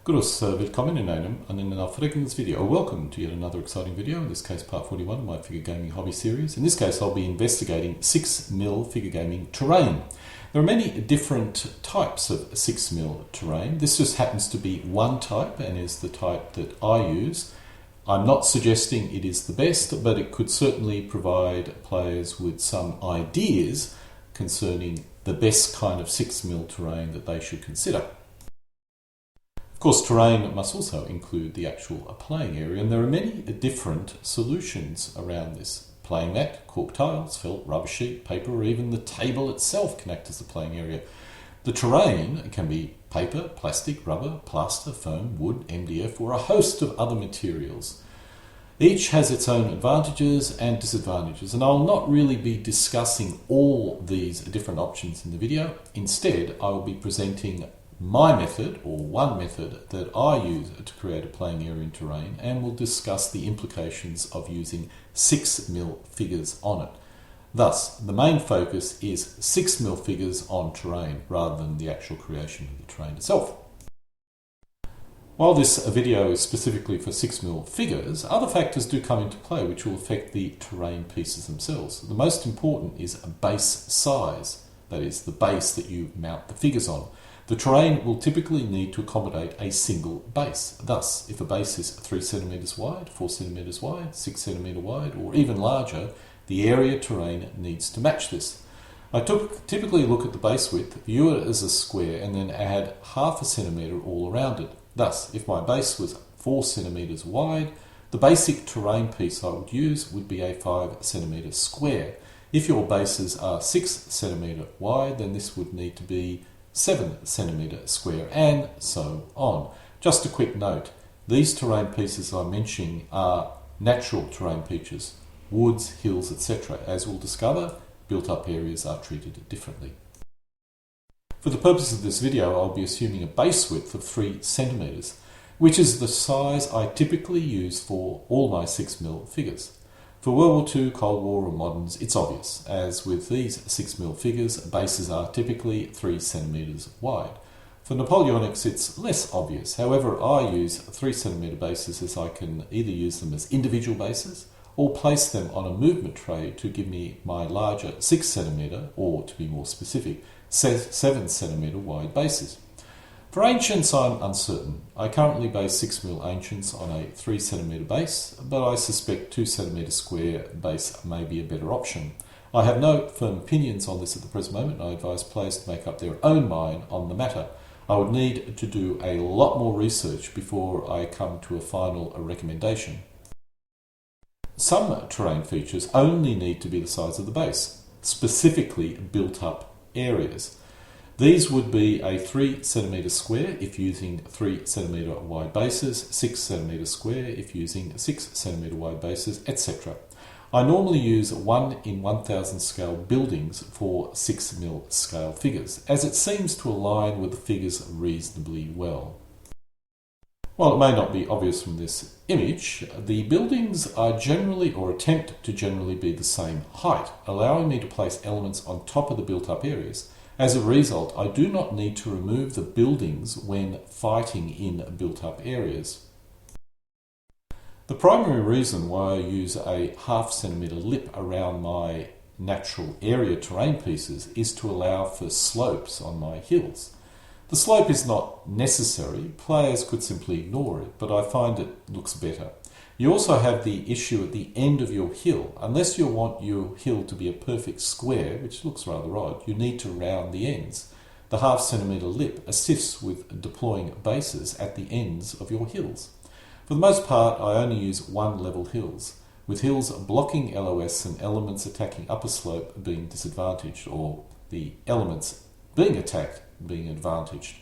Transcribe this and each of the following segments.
Willkommen in einem und in einer folgenden video. Welcome to yet another exciting video, in this case part 41 of my figure gaming hobby series. In this case I'll be investigating 6mm figure gaming terrain. There are many different types of 6mm terrain. This just happens to be one type and is the type that I use. I'm not suggesting it is the best, but it could certainly provide players with some ideas concerning the best kind of 6mm terrain that they should consider. Of course, terrain must also include the actual playing area, and there are many different solutions around this. Playing mat, cork tiles, felt, rubber sheet, paper, or even the table itself can act as the playing area. The terrain can be paper, plastic, rubber, plaster, foam, wood, MDF, or a host of other materials. Each has its own advantages and disadvantages, and I'll not really be discussing all these different options in the video. Instead, I will be presenting my method, or one method that I use to create a playing area in terrain, and we'll discuss the implications of using 6mm figures on it. Thus, the main focus is 6mm figures on terrain rather than the actual creation of the terrain itself. While this video is specifically for 6mm figures, other factors do come into play which will affect the terrain pieces themselves. The most important is base size, that is, the base that you mount the figures on. The terrain will typically need to accommodate a single base. Thus, if a base is 3 cm wide, 4 cm wide, 6 cm wide, or even larger, the area terrain needs to match this. I typically look at the base width, view it as a square, and then add half a centimetre all around it. Thus, if my base was 4 cm wide, the basic terrain piece I would use would be a 5 cm square. If your bases are 6 cm wide, then this would need to be 7 cm square, and so on. Just a quick note, these terrain pieces I'm mentioning are natural terrain features, woods, hills, etc. As we'll discover, built-up areas are treated differently. For the purpose of this video, I'll be assuming a base width of 3 cm, which is the size I typically use for all my 6mm figures. For World War II, Cold War, or moderns, it's obvious. As with these 6mm figures, bases are typically 3 cm wide. For Napoleonics, it's less obvious. However, I use 3 cm bases as I can either use them as individual bases or place them on a movement tray to give me my larger 6 cm, or to be more specific, 7 cm wide bases. For ancients, I'm uncertain. I currently base 6mm ancients on a 3 cm base, but I suspect 2 cm square base may be a better option. I have no firm opinions on this at the present moment. I advise players to make up their own mind on the matter. I would need to do a lot more research before I come to a final recommendation. Some terrain features only need to be the size of the base, specifically built-up areas. These would be a 3 cm square if using 3 cm wide bases, 6 cm square if using 6 cm wide bases, etc. I normally use 1 in 1000 scale buildings for 6mm scale figures, as it seems to align with the figures reasonably well. While it may not be obvious from this image, the buildings are generally, or attempt to generally, be the same height, allowing me to place elements on top of the built-up areas. As a result, I do not need to remove the buildings when fighting in built-up areas. The primary reason why I use a ½ centimetre lip around my natural area terrain pieces is to allow for slopes on my hills. The slope is not necessary, players could simply ignore it, but I find it looks better. You also have the issue at the end of your hill. Unless you want your hill to be a perfect square, which looks rather odd, you need to round the ends. The ½ centimetre lip assists with deploying bases at the ends of your hills. For the most part, I only use one-level hills, with hills blocking LOS and elements attacking upper slope being disadvantaged, or the elements being attacked being advantaged.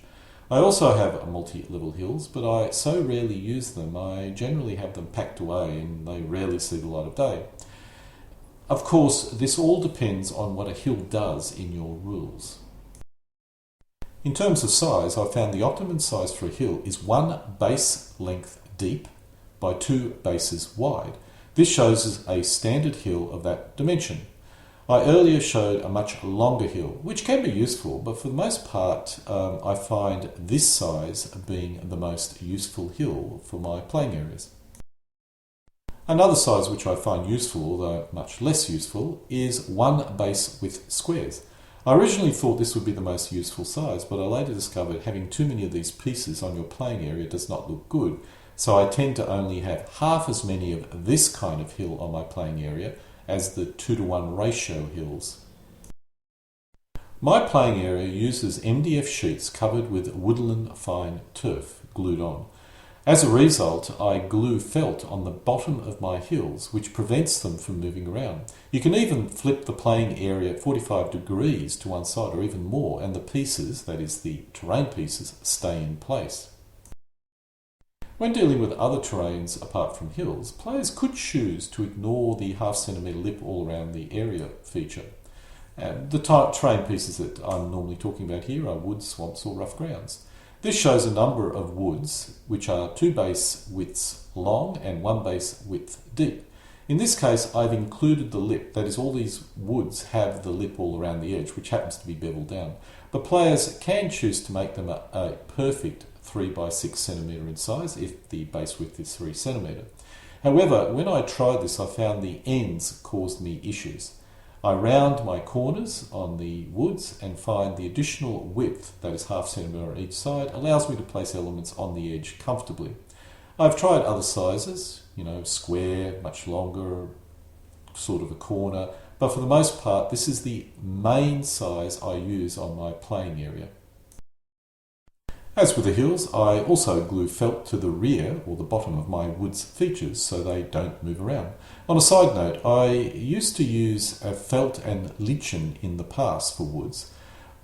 I also have multi-level hills, but I so rarely use them, I generally have them packed away and they rarely see the light of day. Of course, this all depends on what a hill does in your rules. In terms of size, I found the optimum size for a hill is 1 base length deep by 2 bases wide. This shows us a standard hill of that dimension. I earlier showed a much longer hill, which can be useful, but for the most part I find this size being the most useful hill for my playing areas. Another size which I find useful, although much less useful, is one base width squares. I originally thought this would be the most useful size, but I later discovered having too many of these pieces on your playing area does not look good, so I tend to only have half as many of this kind of hill on my playing area as the 2-to-1 ratio hills. My playing area uses MDF sheets covered with woodland fine turf glued on. As a result, I glue felt on the bottom of my hills, which prevents them from moving around. You can even flip the playing area 45 degrees to one side or even more, and the pieces, that is the terrain pieces, stay in place. When dealing with other terrains apart from hills, players could choose to ignore the half-centimetre lip all around the area feature. The terrain pieces that I'm normally talking about here are woods, swamps or rough grounds. This shows a number of woods which are 2 base widths long and 1 base width deep. In this case I've included the lip, that is all these woods have the lip all around the edge, which happens to be beveled down. But players can choose to make them a perfect 3 by 6 centimetre in size if the base width is 3 centimetre. However, when I tried this I found the ends caused me issues. I round my corners on the woods and find the additional width, that is half centimetre on each side, allows me to place elements on the edge comfortably. I've tried other sizes, square, much longer, sort of a corner, but for the most part this is the main size I use on my playing area. As with the hills, I also glue felt to the rear or the bottom of my woods features so they don't move around. On a side note, I used to use a felt and lichen in the past for woods,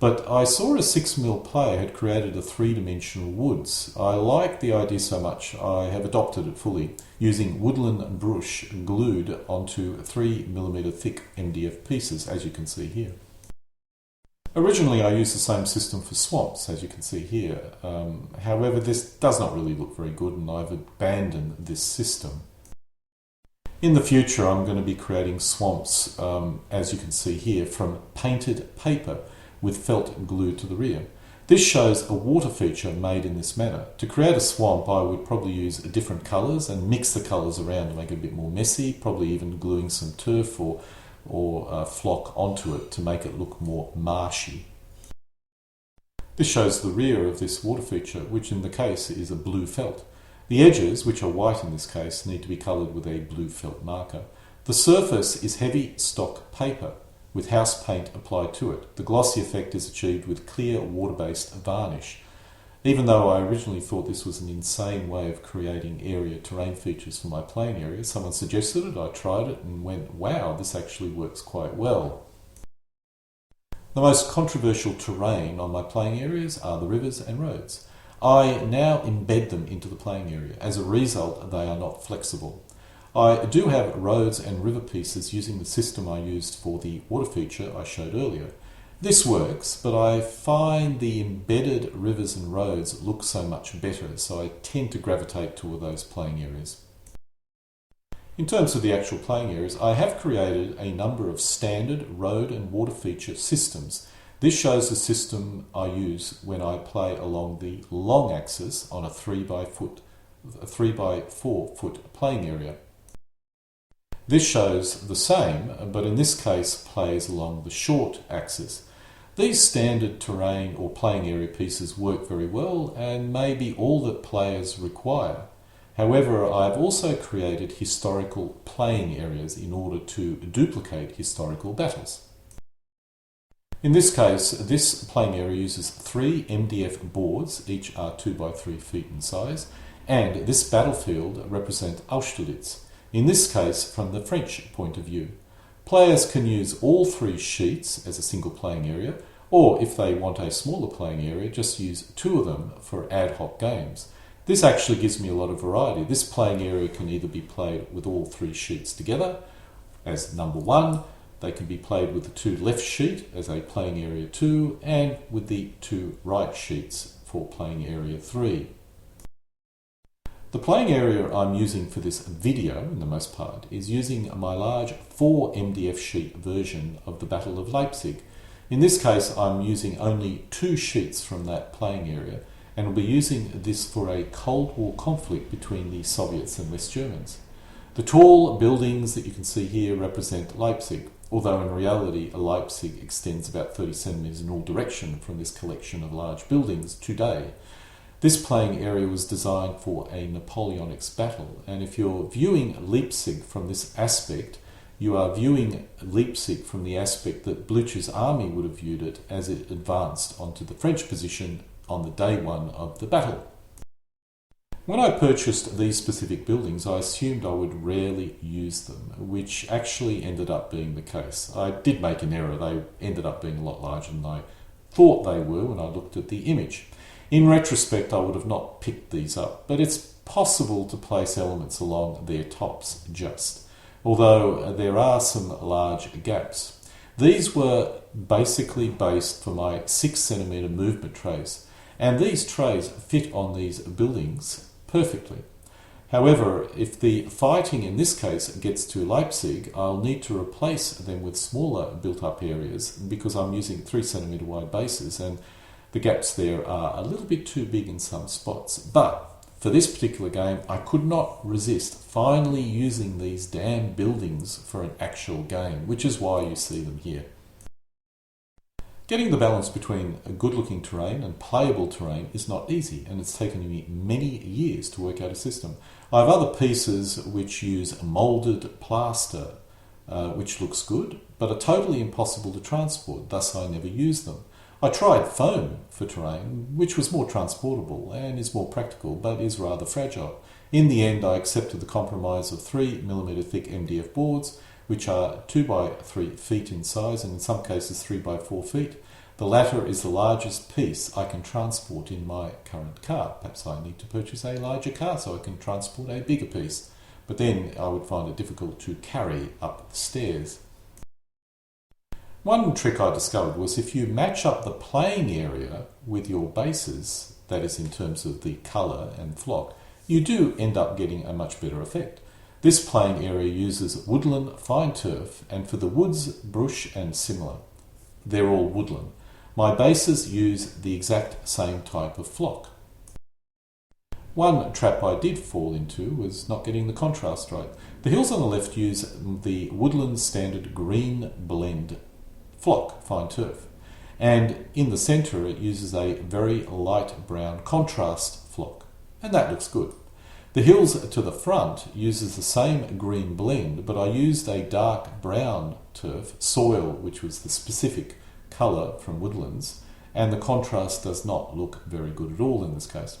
but I saw a 6mm player had created a 3-dimensional woods. I like the idea so much I have adopted it fully, using woodland brush glued onto 3mm thick MDF pieces, as you can see here. Originally I used the same system for swamps, as you can see here. However, this does not really look very good and I've abandoned this system. In the future I'm going to be creating swamps, as you can see here, from painted paper with felt glued to the rear. This shows a water feature made in this manner. To create a swamp I would probably use different colours and mix the colours around to make it a bit more messy, probably even gluing some turf or flock onto it to make it look more marshy. This shows the rear of this water feature, which in the case is a blue felt. The edges, which are white in this case, need to be coloured with a blue felt marker. The surface is heavy stock paper with house paint applied to it. The glossy effect is achieved with clear water-based varnish. Even though I originally thought this was an insane way of creating area terrain features for my playing area, someone suggested it, I tried it and went, wow, this actually works quite well. The most controversial terrain on my playing areas are the rivers and roads. I now embed them into the playing area. As a result, they are not flexible. I do have roads and river pieces using the system I used for the water feature I showed earlier. This works, but I find the embedded rivers and roads look so much better, so I tend to gravitate toward those playing areas. In terms of the actual playing areas, I have created a number of standard road and water feature systems. This shows the system I use when I play along the long axis on a 3 by 4 foot playing area. This shows the same, but in this case plays along the short axis. These standard terrain or playing area pieces work very well and may be all that players require. However, I have also created historical playing areas in order to duplicate historical battles. In this case, this playing area uses 3 MDF boards, each are 2 by 3 feet in size, and this battlefield represents Austerlitz, in this case from the French point of view. Players can use all 3 sheets as a single playing area, or if they want a smaller playing area, just use 2 of them for ad hoc games. This actually gives me a lot of variety. This playing area can either be played with all 3 sheets together as number 1, they can be played with the 2 left sheet as a playing area 2, and with the 2 right sheets for playing area 3. The playing area I'm using for this video, in the most part, is using my large 4 MDF sheet version of the Battle of Leipzig. In this case, I'm using only 2 sheets from that playing area, and will be using this for a Cold War conflict between the Soviets and West Germans. The tall buildings that you can see here represent Leipzig, although in reality Leipzig extends about 30 centimetres in all direction from this collection of large buildings today. This playing area was designed for a Napoleonic battle, and if you're viewing Leipzig from this aspect, you are viewing Leipzig from the aspect that Blücher's army would have viewed it as it advanced onto the French position on the day one of the battle. When I purchased these specific buildings, I assumed I would rarely use them, which actually ended up being the case. I did make an error. They ended up being a lot larger than I thought they were when I looked at the image. In retrospect, I would have not picked these up, but it's possible to place elements along their tops just, although there are some large gaps. These were basically based for my 6 centimetre movement trays, and these trays fit on these buildings perfectly. However, if the fighting in this case gets to Leipzig, I'll need to replace them with smaller built-up areas because I'm using 3 centimetre wide bases, and the gaps there are a little bit too big in some spots. But for this particular game, I could not resist finally using these damn buildings for an actual game, which is why you see them here. Getting the balance between a good-looking terrain and playable terrain is not easy, and it's taken me many years to work out a system. I have other pieces which use moulded plaster, which looks good, but are totally impossible to transport, thus I never use them. I tried foam for terrain, which was more transportable and is more practical, but is rather fragile. In the end, I accepted the compromise of 3mm thick MDF boards, which are 2 by 3 feet in size and in some cases 3 by 4 feet. The latter is the largest piece I can transport in my current car. Perhaps I need to purchase a larger car so I can transport a bigger piece, but then I would find it difficult to carry up the stairs. One trick I discovered was if you match up the playing area with your bases, that is in terms of the colour and flock, you do end up getting a much better effect. This playing area uses woodland fine turf, and for the woods, brush and similar, they're all woodland. My bases use the exact same type of flock. One trap I did fall into was not getting the contrast right. The hills on the left use the woodland standard green blend flock, fine turf, and in the centre it uses a very light brown contrast flock, and that looks good. The hills to the front uses the same green blend, but I used a dark brown turf, soil, which was the specific colour from woodlands, and the contrast does not look very good at all in this case.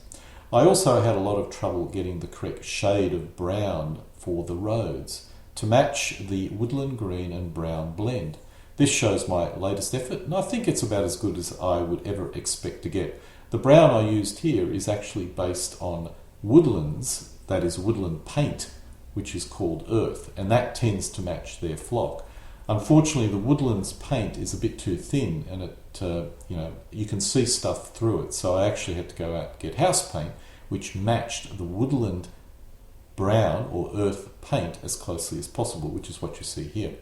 I also had a lot of trouble getting the correct shade of brown for the roads to match the woodland green and brown blend. This shows my latest effort, and I think it's about as good as I would ever expect to get. The brown I used here is actually based on woodlands, that is woodland paint, which is called earth, and that tends to match their flock. Unfortunately, the woodlands paint is a bit too thin, and you can see stuff through it, so I actually had to go out and get house paint, which matched the woodland brown or earth paint as closely as possible, which is what you see here.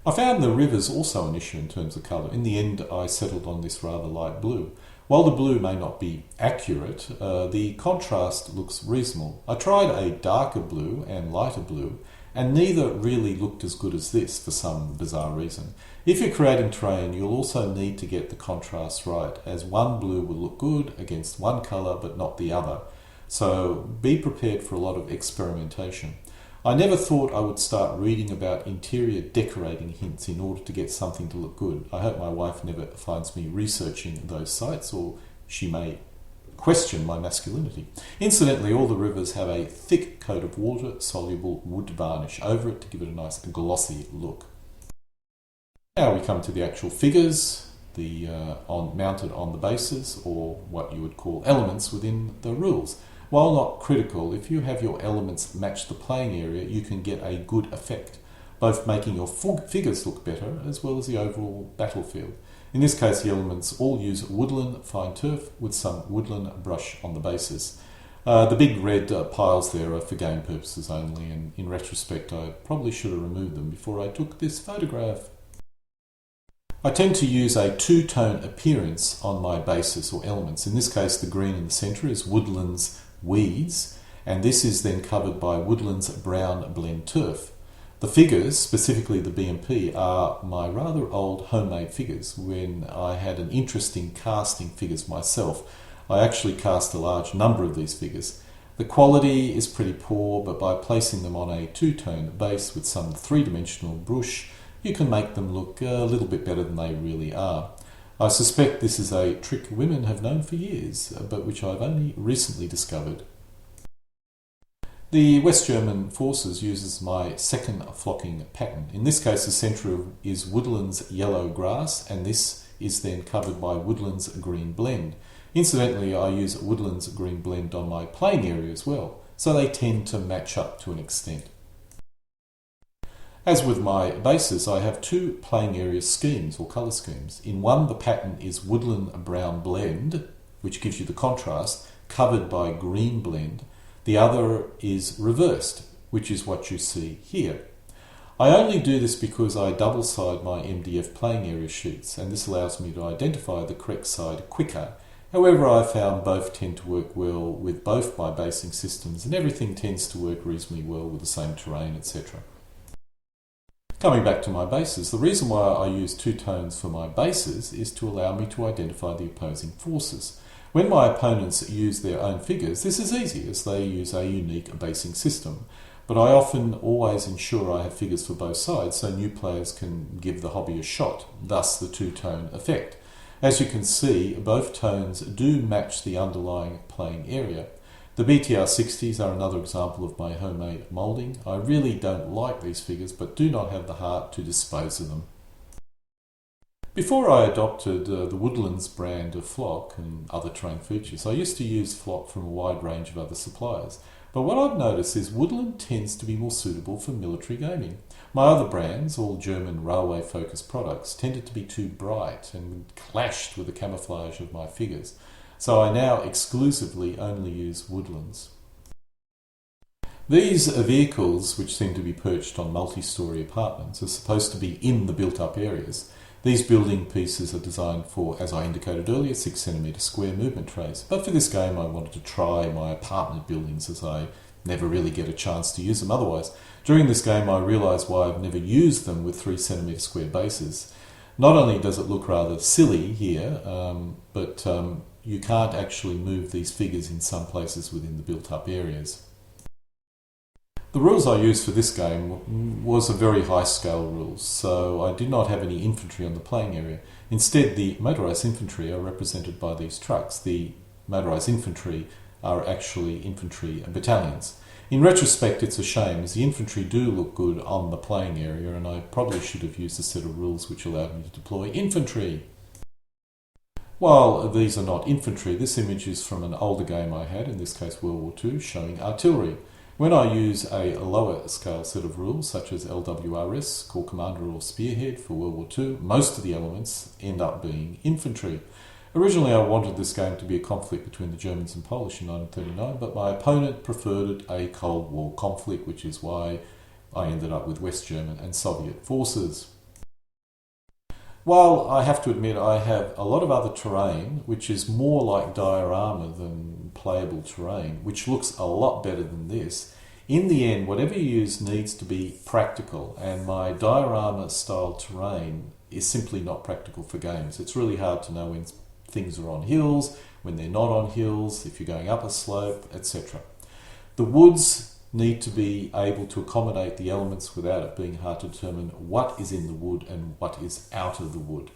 I found the rivers also an issue in terms of colour. In the end, I settled on this rather light blue. While the blue may not be accurate, the contrast looks reasonable. I tried a darker blue and lighter blue, and neither really looked as good as this for some bizarre reason. If you're creating terrain, you'll also need to get the contrast right, as one blue will look good against one colour but not the other. So be prepared for a lot of experimentation. I never thought I would start reading about interior decorating hints in order to get something to look good. I hope my wife never finds me researching those sites, or she may question my masculinity. Incidentally, all the rivers have a thick coat of water-soluble wood varnish over it to give it a nice glossy look. Now we come to the actual figures, mounted on the bases, or what you would call elements within the rules. While not critical, if you have your elements match the playing area, you can get a good effect, both making your figures look better as well as the overall battlefield. In this case, the elements all use woodland fine turf with some woodland brush on the bases. The big red piles there are for game purposes only, and in retrospect I probably should have removed them before I took this photograph. I tend to use a two-tone appearance on my bases or elements. In this case, the green in the centre is Woodlands Weeds, and this is then covered by Woodlands Brown Blend Turf. The figures, specifically the BMP, are my rather old homemade figures. When I had an interest in casting figures myself, I actually cast a large number of these figures. The quality is pretty poor, but by placing them on a two-tone base with some three-dimensional brush, you can make them look a little bit better than they really are. I suspect this is a trick women have known for years, but which I've only recently discovered. The West German forces uses my second flocking pattern. In this case, the centre is Woodlands Yellow Grass, and this is then covered by Woodlands Green Blend. Incidentally, I use Woodlands Green Blend on my playing area as well, so they tend to match up to an extent. As with my bases, I have two playing area schemes or colour schemes. In one, the pattern is Woodland Brown Blend, which gives you the contrast, covered by Green Blend. The other is reversed, which is what you see here. I only do this because I double-side my MDF playing area sheets, and this allows me to identify the correct side quicker. However, I found both tend to work well with both my basing systems, and everything tends to work reasonably well with the same terrain, etc. Coming back to my bases, the reason why I use two tones for my bases is to allow me to identify the opposing forces. When my opponents use their own figures, this is easy as they use a unique basing system. But I often always ensure I have figures for both sides so new players can give the hobby a shot, thus the two-tone effect. As you can see, both tones do match the underlying playing area. The BTR60s are another example of my homemade moulding. I really don't like these figures, but do not have the heart to dispose of them. Before I adopted the Woodlands brand of flock and other terrain features, I used to use flock from a wide range of other suppliers. But what I've noticed is Woodland tends to be more suitable for military gaming. My other brands, all German railway-focused products, tended to be too bright and clashed with the camouflage of my figures. So I now exclusively only use Woodlands. These vehicles, which seem to be perched on multi-storey apartments, are supposed to be in the built-up areas. These building pieces are designed for, as I indicated earlier, 6cm square movement trays. But for this game I wanted to try my apartment buildings as I never really get a chance to use them otherwise. During this game I realised why I've never used them with 3cm square bases. Not only does it look rather silly here, but you can't actually move these figures in some places within the built-up areas. The rules I used for this game was a very high-scale rules, so I did not have any infantry on the playing area. Instead, the motorised infantry are represented by these trucks. The motorised infantry are actually infantry battalions. In retrospect, it's a shame, as the infantry do look good on the playing area, and I probably should have used a set of rules which allowed me to deploy infantry. While these are not infantry, this image is from an older game I had, in this case World War II, showing artillery. When I use a lower scale set of rules, such as LWRS, Corps Commander or Spearhead for World War II, most of the elements end up being infantry. Originally I wanted this game to be a conflict between the Germans and Polish in 1939, but my opponent preferred it a Cold War conflict, which is why I ended up with West German and Soviet forces. While I have to admit I have a lot of other terrain which is more like diorama than playable terrain, which looks a lot better than this, in the end whatever you use needs to be practical, and my diorama style terrain is simply not practical for games. It's really hard to know when things are on hills, when they're not on hills, if you're going up a slope, etc. The woods need to be able to accommodate the elements without it being hard to determine what is in the wood and what is out of the wood.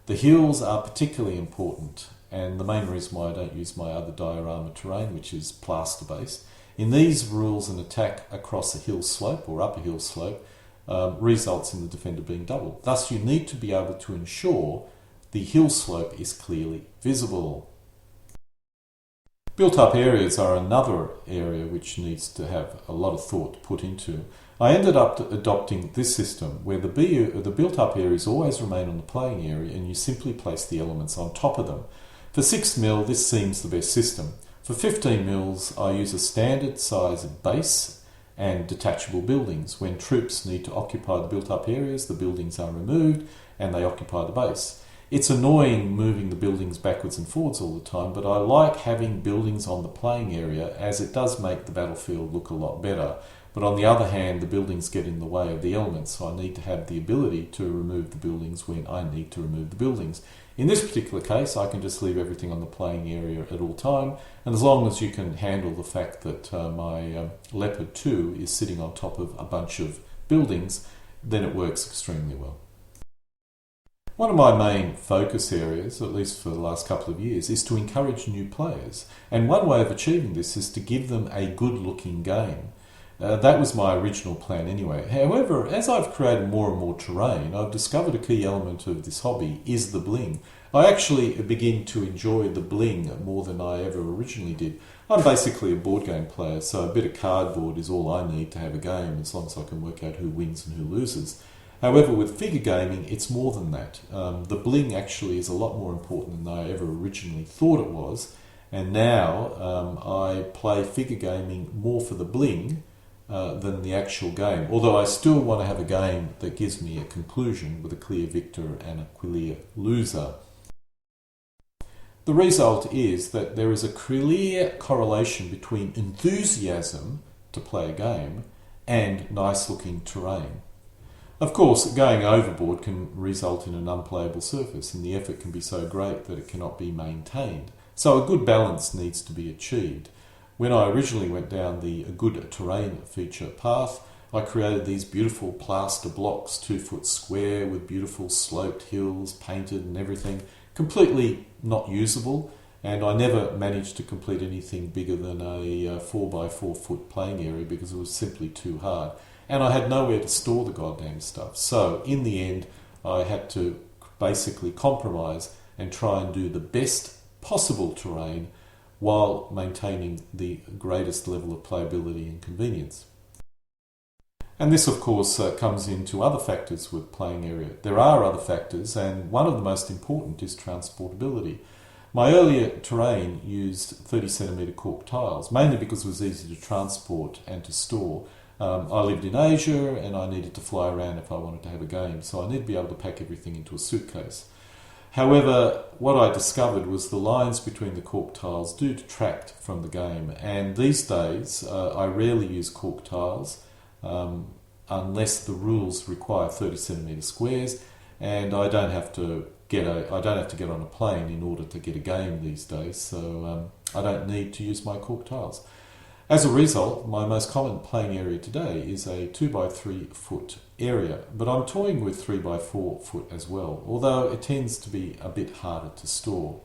The hills are particularly important, and the main reason why I don't use my other diorama terrain, which is plaster based. In these rules, an attack across a hill slope or up a hill slope results in the defender being doubled. Thus you need to be able to ensure the hill slope is clearly visible. Built-up areas are another area which needs to have a lot of thought put into. I ended up adopting this system where the built-up areas always remain on the playing area and you simply place the elements on top of them. For 6mm, this seems the best system. For 15 mils, I use a standard size base and detachable buildings. When troops need to occupy the built-up areas, the buildings are removed and they occupy the base. It's annoying moving the buildings backwards and forwards all the time, but I like having buildings on the playing area as it does make the battlefield look a lot better. But on the other hand, the buildings get in the way of the elements, so I need to have the ability to remove the buildings when I need to remove the buildings. In this particular case, I can just leave everything on the playing area at all time, and as long as you can handle the fact that my Leopard 2 is sitting on top of a bunch of buildings, then it works extremely well. One of my main focus areas, at least for the last couple of years, is to encourage new players. And one way of achieving this is to give them a good-looking game. That was my original plan anyway. However, as I've created more and more terrain, I've discovered a key element of this hobby is the bling. I actually begin to enjoy the bling more than I ever originally did. I'm basically a board game player, so a bit of cardboard is all I need to have a game, as long as I can work out who wins and who loses. However, with figure gaming, it's more than that. The bling actually is a lot more important than I ever originally thought it was, and now I play figure gaming more for the bling than the actual game, although I still want to have a game that gives me a conclusion with a clear victor and a clear loser. The result is that there is a clear correlation between enthusiasm to play a game and nice looking terrain. Of course, going overboard can result in an unplayable surface, and the effort can be so great that it cannot be maintained. So a good balance needs to be achieved. When I originally went down the good terrain feature path, I created these beautiful plaster blocks, 2 foot square, with beautiful sloped hills, painted and everything, completely not usable, and I never managed to complete anything bigger than a 4 by 4 foot playing area because it was simply too hard. And I had nowhere to store the goddamn stuff. So in the end, I had to basically compromise and try and do the best possible terrain while maintaining the greatest level of playability and convenience. And this, of course, comes into other factors with playing area. There are other factors, and one of the most important is transportability. My earlier terrain used 30 centimetre cork tiles, mainly because it was easy to transport and to store. I lived in Asia and I needed to fly around if I wanted to have a game, so I needed to be able to pack everything into a suitcase. However, what I discovered was the lines between the cork tiles do detract from the game, and these days I rarely use cork tiles unless the rules require 30 centimetre squares, and I don't have to get on a plane in order to get a game these days, so I don't need to use my cork tiles. As a result, my most common playing area today is a 2 by 3 foot area, but I'm toying with 3 by 4 foot as well, although it tends to be a bit harder to store.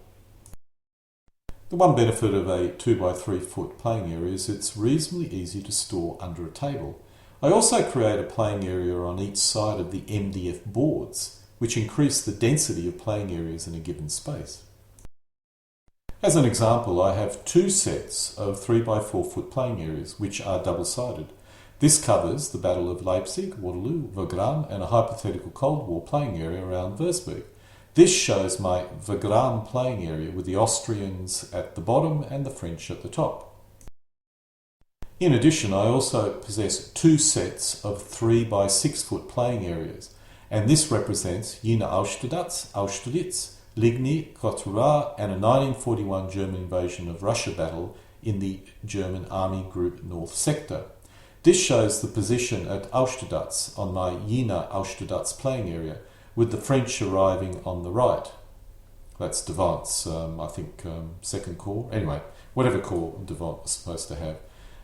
The one benefit of a 2 by 3 foot playing area is it's reasonably easy to store under a table. I also create a playing area on each side of the MDF boards, which increase the density of playing areas in a given space. As an example, I have 2 sets of 3 by 4 foot playing areas, which are double-sided. This covers the Battle of Leipzig, Waterloo, Wagram, and a hypothetical Cold War playing area around Würzburg. This shows my Wagram playing area with the Austrians at the bottom and the French at the top. In addition, I also possess 2 sets of 3 by 6 foot playing areas, and this represents Jena Austerlitz, Ligny, Courtrai, and a 1941 German invasion of Russia battle in the German Army Group North Sector. This shows the position at Austerlitz on my Jena Austerlitz playing area, with the French arriving on the right. That's Devant's, I think, second corps. Anyway, whatever corps Devant was supposed to have.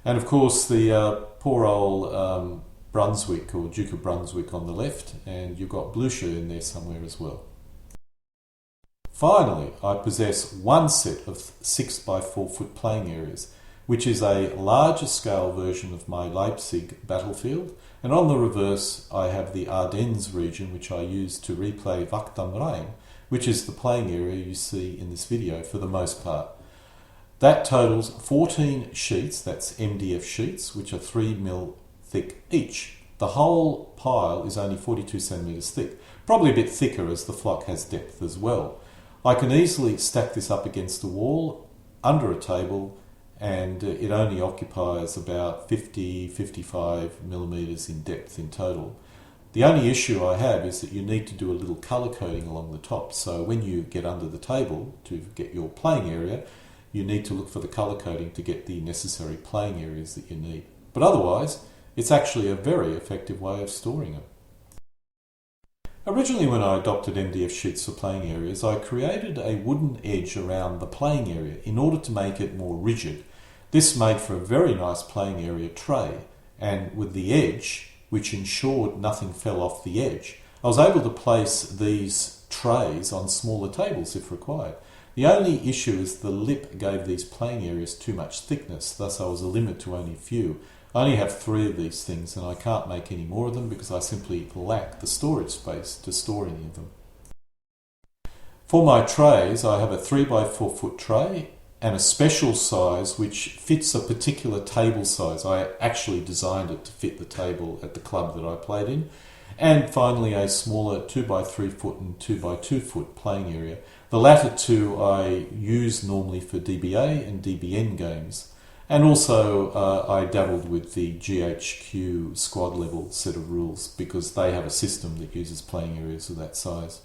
And of course the poor old Brunswick, or Duke of Brunswick, on the left, and you've got Blucher in there somewhere as well. Finally, I possess 1 set of 6 by 4 foot playing areas, which is a larger scale version of my Leipzig battlefield, and on the reverse I have the Ardennes region, which I use to replay Wacht am Rhein, which is the playing area you see in this video for the most part. That totals 14 sheets, that's MDF sheets, which are 3 mil thick each. The whole pile is only 42 centimetres thick, probably a bit thicker as the flock has depth as well. I can easily stack this up against a wall, under a table, and it only occupies about 50-55 millimeters in depth in total. The only issue I have is that you need to do a little colour coding along the top, so when you get under the table to get your playing area, you need to look for the colour coding to get the necessary playing areas that you need. But otherwise, it's actually a very effective way of storing them. Originally, when I adopted MDF sheets for playing areas, I created a wooden edge around the playing area in order to make it more rigid. This made for a very nice playing area tray, and with the edge, which ensured nothing fell off the edge, I was able to place these trays on smaller tables if required. The only issue is the lip gave these playing areas too much thickness, thus I was a limit to only a few. I only have 3 of these things and I can't make any more of them because I simply lack the storage space to store any of them. For my trays, I have a 3x4 foot tray and a special size which fits a particular table size. I actually designed it to fit the table at the club that I played in. And finally a smaller 2x3 foot and 2x2 foot playing area. The latter two I use normally for DBA and DBN games. And also I dabbled with the GHQ squad level set of rules because they have a system that uses playing areas of that size.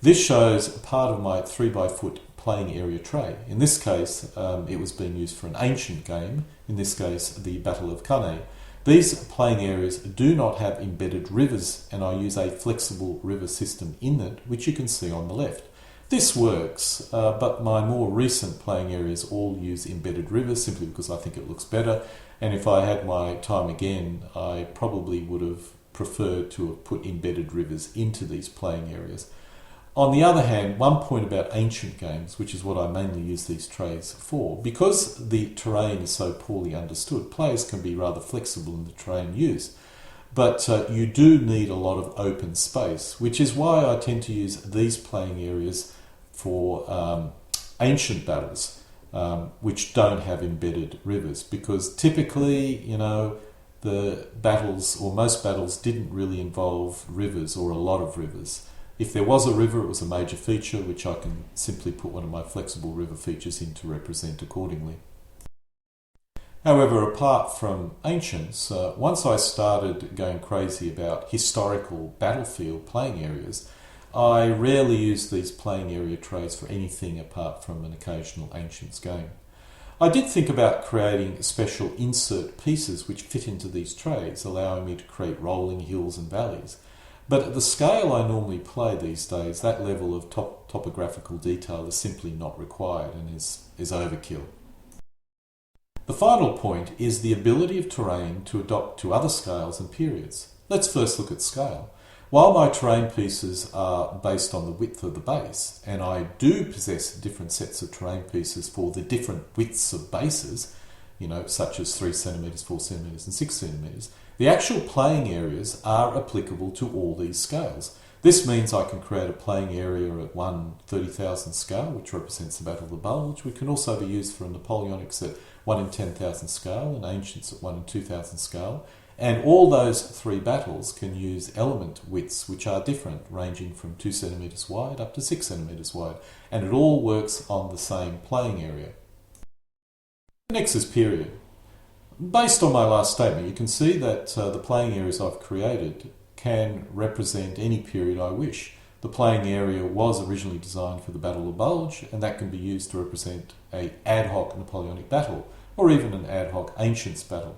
This shows part of my 3x4 playing area tray. In this case, it was being used for an ancient game, in this case the Battle of Cannae. These playing areas do not have embedded rivers, and I use a flexible river system in it, which you can see on the left. This works, but my more recent playing areas all use embedded rivers simply because I think it looks better, and if I had my time again, I probably would have preferred to have put embedded rivers into these playing areas. On the other hand, one point about ancient games, which is what I mainly use these trays for, because the terrain is so poorly understood, players can be rather flexible in the terrain used. But you do need a lot of open space, which is why I tend to use these playing areas for ancient battles, which don't have embedded rivers, because typically, the battles, or most battles, didn't really involve rivers or a lot of rivers. If there was a river, it was a major feature, which I can simply put one of my flexible river features in to represent accordingly. However, apart from ancients, once I started going crazy about historical battlefield playing areas, I rarely use these playing area trays for anything apart from an occasional ancients game. I did think about creating special insert pieces which fit into these trays, allowing me to create rolling hills and valleys. But at the scale I normally play these days, that level of topographical detail is simply not required and is overkill. The final point is the ability of terrain to adapt to other scales and periods. Let's first look at scale. While my terrain pieces are based on the width of the base, and I do possess different sets of terrain pieces for the different widths of bases, such as 3 centimeters, 4 centimeters, and 6 centimeters, the actual playing areas are applicable to all these scales. This means I can create a playing area at 1/30,000 scale, which represents the Battle of the Bulge, which can also be used for Napoleonics at 1 in 10,000 scale and Ancients at 1 in 2,000 scale. And all those 3 battles can use element widths which are different, ranging from 2 centimeters wide up to 6 centimeters wide, and it all works on the same playing area. Next is period. Based on my last statement, you can see that the playing areas I've created can represent any period I wish. The playing area was originally designed for the Battle of the Bulge, and that can be used to represent an ad hoc Napoleonic battle, or even an ad hoc Ancients battle.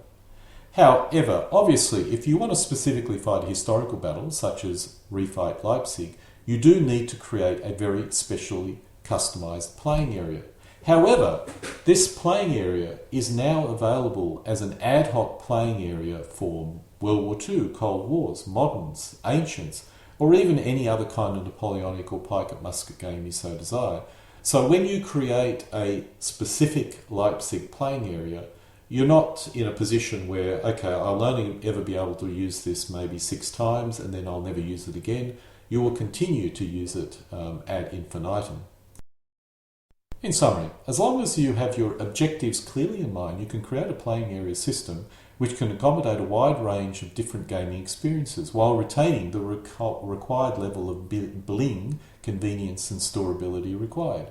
However, obviously, if you want to specifically fight a historical battle, such as refight Leipzig, you do need to create a very specially customized playing area. However, this playing area is now available as an ad hoc playing area for World War II, Cold Wars, Moderns, Ancients, or even any other kind of Napoleonic or pike musket game you so desire. So when you create a specific Leipzig playing area, you're not in a position where, okay, I'll only ever be able to use this maybe 6 times and then I'll never use it again. You will continue to use it ad infinitum. In summary, as long as you have your objectives clearly in mind, you can create a playing area system which can accommodate a wide range of different gaming experiences while retaining the required level of bling, convenience and storability required.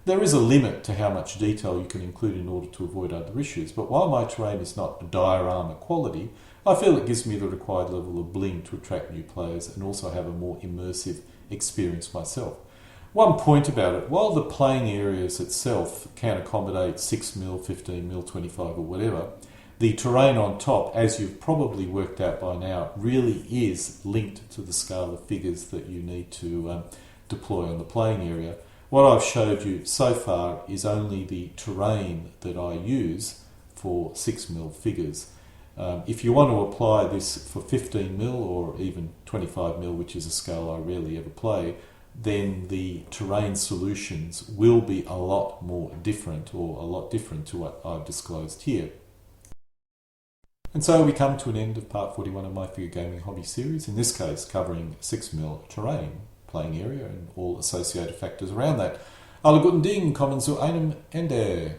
There is a limit to how much detail you can include in order to avoid other issues, but while my terrain is not a diorama quality, I feel it gives me the required level of bling to attract new players and also have a more immersive experience myself. One point about it, while the playing areas itself can accommodate 6mm, 15mm, 25 or whatever, the terrain on top, as you've probably worked out by now, really is linked to the scale of figures that you need to deploy on the playing area. What I've showed you so far is only the terrain that I use for 6mm figures. If you want to apply this for 15mm or even 25mm, which is a scale I rarely ever play, then the terrain solutions will be a lot more different, or a lot different to what I've disclosed here. And so we come to an end of part 41 of my figure gaming hobby series, in this case covering 6mm terrain, playing area and all associated factors around that. Alle guten Dingen kommen zu einem Ende.